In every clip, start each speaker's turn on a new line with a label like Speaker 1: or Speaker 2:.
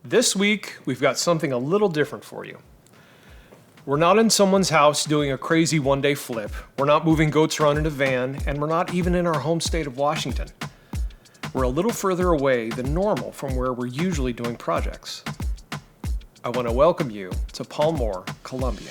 Speaker 1: This week, we've got something a little different for you. We're not in someone's house doing a crazy one-day flip. We're not moving goats around in a van, and we're not even in our home state of Washington. We're a little further away than normal from where we're usually doing projects. I want to welcome you to Palmore, Colombia.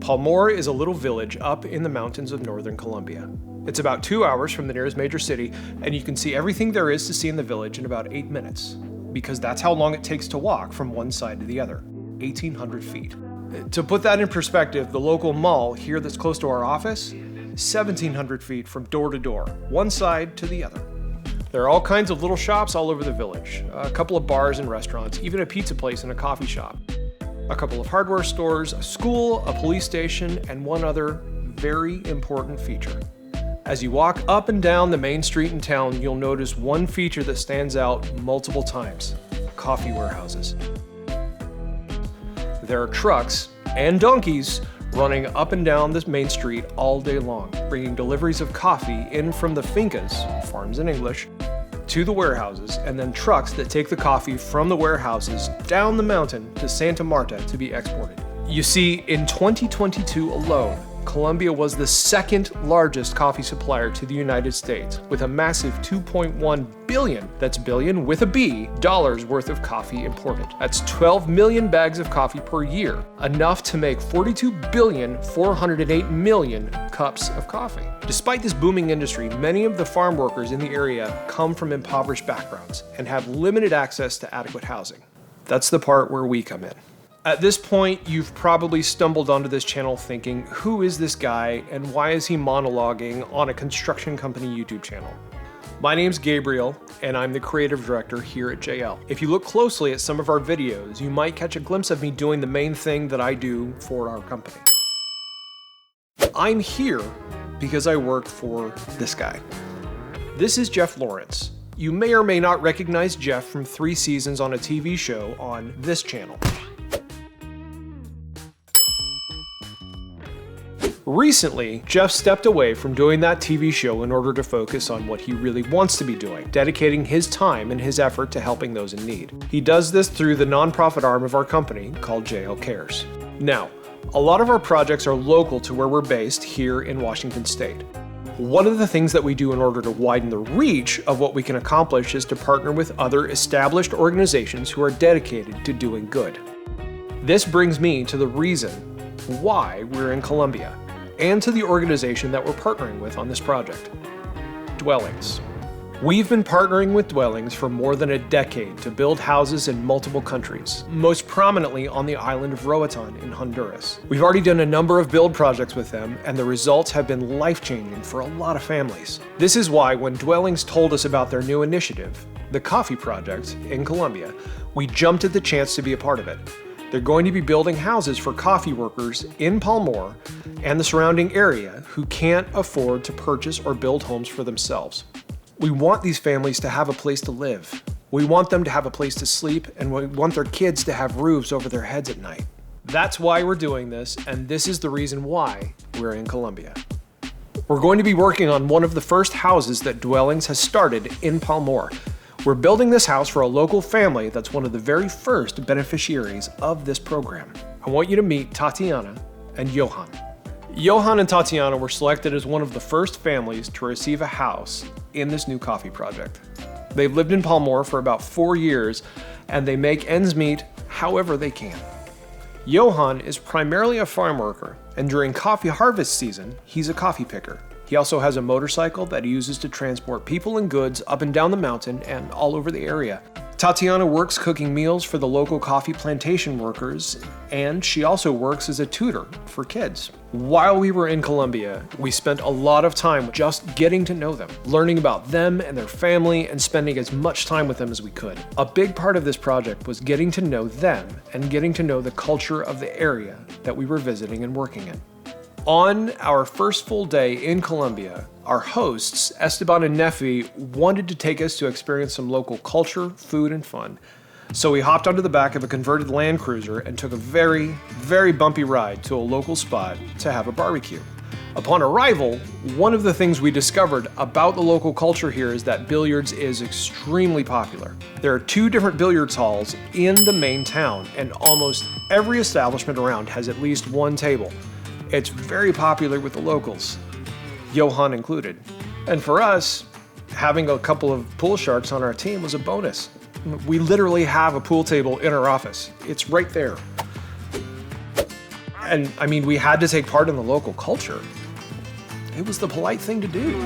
Speaker 1: Palmore is a little village up in the mountains of northern Colombia. It's about 2 hours from the nearest major city, and you can see everything there is to see in the village in about 8 minutes, because that's how long it takes to walk from one side to the other, 1,800 feet. To put that in perspective, the local mall here that's close to our office, 1,700 feet from door to door, one side to the other. There are all kinds of little shops all over the village, a couple of bars and restaurants, even a pizza place and a coffee shop. A couple of hardware stores, a school, a police station, and one other very important feature. As you walk up and down the main street in town, you'll notice one feature that stands out multiple times: coffee warehouses. There are trucks and donkeys running up and down this main street all day long, bringing deliveries of coffee in from the fincas, farms in English, to the warehouses, and then trucks that take the coffee from the warehouses down the mountain to Santa Marta to be exported. You see, in 2022 alone, Colombia was the second largest coffee supplier to the United States, with a massive $2.1 billion, that's billion with a B, dollars worth of coffee imported. That's 12 million bags of coffee per year, enough to make 42,408,000,000 cups of coffee. Despite this booming industry, many of the farm workers in the area come from impoverished backgrounds and have limited access to adequate housing. That's the part where we come in. At this point, you've probably stumbled onto this channel thinking, who is this guy and why is he monologuing on a construction company YouTube channel? My name's Gabriel, and I'm the creative director here at JL. If you look closely at some of our videos, you might catch a glimpse of me doing the main thing that I do for our company. I'm here because I work for this guy. This is Jeff Lawrence. You may or may not recognize Jeff from 3 seasons on a TV show on this channel. Recently, Jeff stepped away from doing that TV show in order to focus on what he really wants to be doing, dedicating his time and his effort to helping those in need. He does this through the nonprofit arm of our company called JL Cares. Now, a lot of our projects are local to where we're based here in Washington State. One of the things that we do in order to widen the reach of what we can accomplish is to partner with other established organizations who are dedicated to doing good. This brings me to the reason why we're in Colombia, and to the organization that we're partnering with on this project, Dwellings. We've been partnering with Dwellings for more than a decade to build houses in multiple countries, most prominently on the island of Roatan in Honduras. We've already done a number of build projects with them, and the results have been life-changing for a lot of families. This is why when Dwellings told us about their new initiative, the Coffee Project in Colombia, we jumped at the chance to be a part of it. They're going to be building houses for coffee workers in Palmore and the surrounding area who can't afford to purchase or build homes for themselves. We want these families to have a place to live. We want them to have a place to sleep, and we want their kids to have roofs over their heads at night. That's why we're doing this, and this is the reason why we're in Colombia. We're going to be working on one of the first houses that Dwellings has started in Palmore. We're building this house for a local family that's one of the very first beneficiaries of this program. I want you to meet Tatiana and Johan. Johan and Tatiana were selected as one of the first families to receive a house in this new coffee project. They've lived in Palmore for about 4 years, and they make ends meet however they can. Johan is primarily a farm worker, and during coffee harvest season, he's a coffee picker. He also has a motorcycle that he uses to transport people and goods up and down the mountain and all over the area. Tatiana works cooking meals for the local coffee plantation workers, and she also works as a tutor for kids. While we were in Colombia, we spent a lot of time just getting to know them, learning about them and their family, and spending as much time with them as we could. A big part of this project was getting to know them and getting to know the culture of the area that we were visiting and working in. On our first full day in Colombia, our hosts, Esteban and Nefi, wanted to take us to experience some local culture, food, and fun. So we hopped onto the back of a converted Land Cruiser and took a very, very bumpy ride to a local spot to have a barbecue. Upon arrival, one of the things we discovered about the local culture here is that billiards is extremely popular. There are 2 different billiards halls in the main town, and almost every establishment around has at least one table. It's very popular with the locals, Johan included. And for us, having a couple of pool sharks on our team was a bonus. We literally have a pool table in our office. It's right there. And I mean, we had to take part in the local culture. It was the polite thing to do.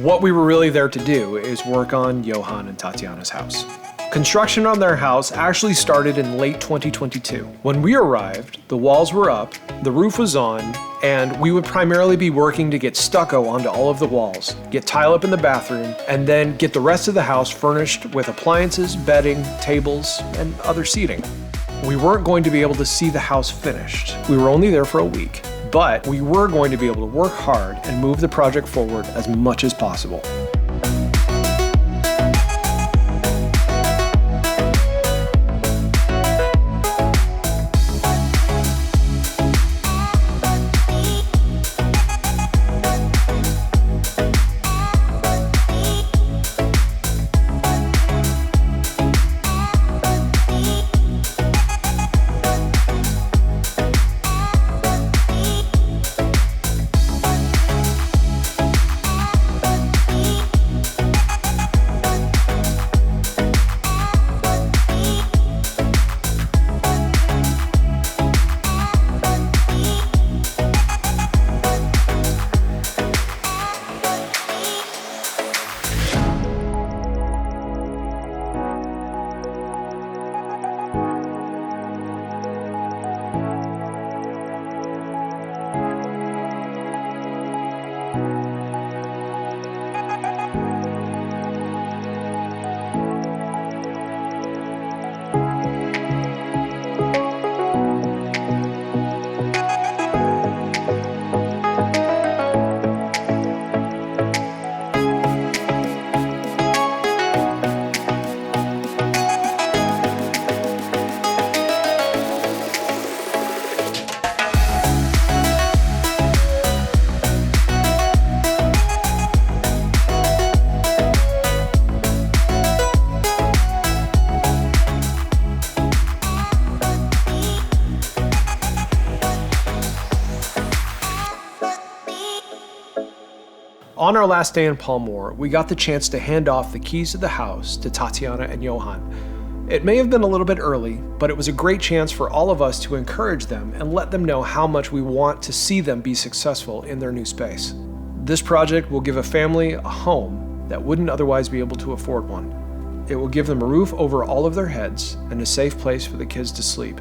Speaker 1: What we were really there to do is work on Johan and Tatiana's house. Construction on their house actually started in late 2022. When we arrived, the walls were up, the roof was on, and we would primarily be working to get stucco onto all of the walls, get tile up in the bathroom, and then get the rest of the house furnished with appliances, bedding, tables, and other seating. We weren't going to be able to see the house finished. We were only there for a week. But we were going to be able to work hard and move the project forward as much as possible. On our last day in Palmore, we got the chance to hand off the keys to the house to Tatiana and Johan. It may have been a little bit early, but it was a great chance for all of us to encourage them and let them know how much we want to see them be successful in their new space. This project will give a family a home that wouldn't otherwise be able to afford one. It will give them a roof over all of their heads and a safe place for the kids to sleep.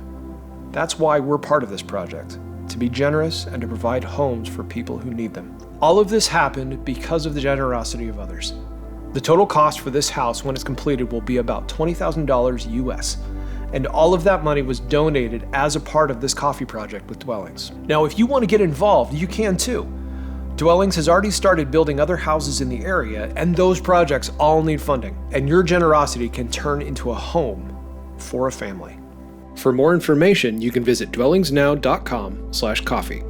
Speaker 1: That's why we're part of this project, to be generous and to provide homes for people who need them. All of this happened because of the generosity of others. The total cost for this house when it's completed will be about $20,000 US, and all of that money was donated as a part of this coffee project with Dwellings. Now, if you want to get involved, you can too. Dwellings has already started building other houses in the area, and those projects all need funding, and your generosity can turn into a home for a family. For more information, you can visit dwellingsnow.com/coffee.